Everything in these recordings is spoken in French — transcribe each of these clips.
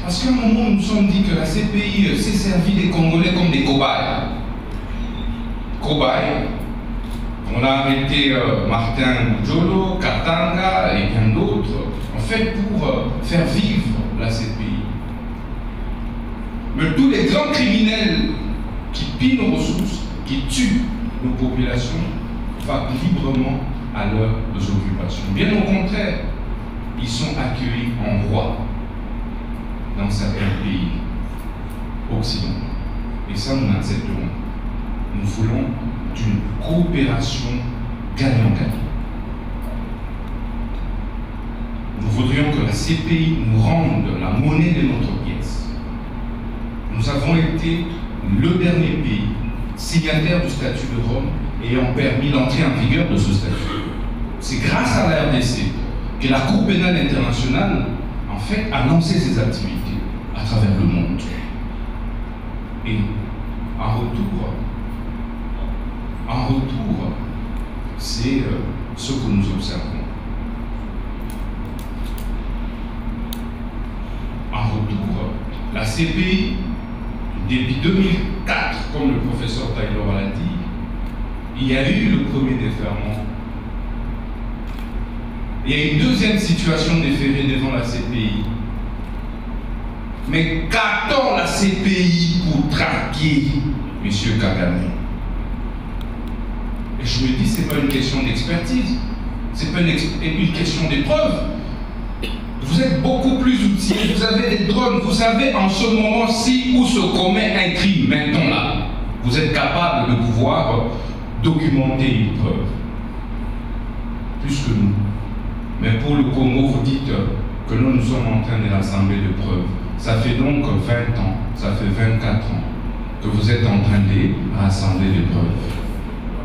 Parce qu'à un moment, nous nous sommes dit que la CPI s'est servie des Congolais comme des cobayes. Cobayes. On a arrêté Martin Moudjolo, Katanga et bien d'autres, en fait, pour faire vivre la CPI. Mais tous les grands criminels qui pillent nos ressources, qui tuent nos populations, vont librement à leurs occupations. Bien au contraire, ils sont accueillis en roi dans certains pays occidentaux. Et ça, nous l'accepterons. Nous voulons d'une coopération gagnant-gagnant. Nous voudrions que la CPI nous rende la monnaie de notre pièce. Nous avons été le dernier pays signataire du statut de Rome ayant permis l'entrée en vigueur de ce statut. C'est grâce à la RDC que la Cour pénale internationale, en fait, a lancé ses activités à travers le monde. Et en retour, c'est ce que nous observons. En retour, la CPI, depuis 2004, comme le professeur Taylor l'a dit, il y a eu le premier déferment. Il y a une deuxième situation déférée devant la CPI. Mais qu'attend la CPI pour traquer M. Kagame? Et je me dis, ce n'est pas une question d'expertise, ce n'est pas une question d'épreuve. Vous êtes beaucoup plus outillés, vous avez des drones, vous savez en ce moment-ci où se commet un crime, maintenant là. Vous êtes capable de pouvoir documenter une preuve. Plus que nous. Mais pour le Congo, vous dites que nous sommes en train de rassembler des preuves. Ça fait donc 20 ans, ça fait 24 ans que vous êtes en train de rassembler des preuves.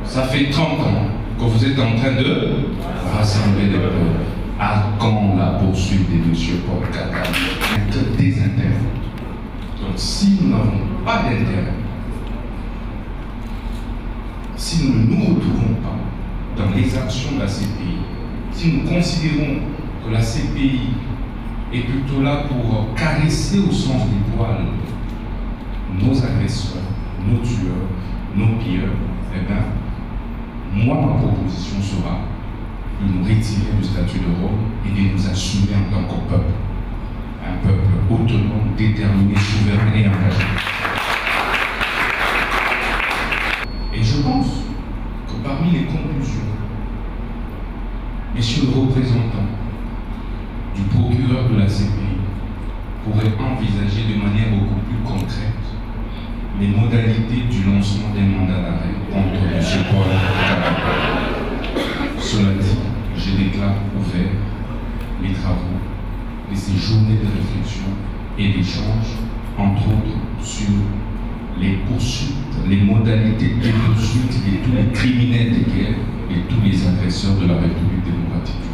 Ça fait 30 ans que vous êtes en train de rassembler des preuves. À quand la poursuite de M. Paul Kagame? Des intérêts. Donc si nous n'avons pas d'intérêt, si nous ne nous retrouvons pas dans les actions de la CPI, si nous considérons que la CPI est plutôt là pour caresser au sens du poil nos agresseurs, nos tueurs, nos pilleurs, eh bien, moi, ma proposition sera de nous retirer du statut de Rome et de nous assumer en tant que peuple. Un peuple autonome, déterminé, souverain et engagé. Et je pense que parmi les conclusions, Monsieur le représentant du procureur de la CPI pourrait envisager de manière beaucoup plus concrète les modalités du lancement des mandats d'arrêt contre M. Paul Kagame. Cela dit, je déclare ouvert les travaux de ces journées de réflexion et d'échange, entre autres sur les poursuites, les modalités de poursuite de tous les criminels de guerre et tous les agresseurs de la République démocratique.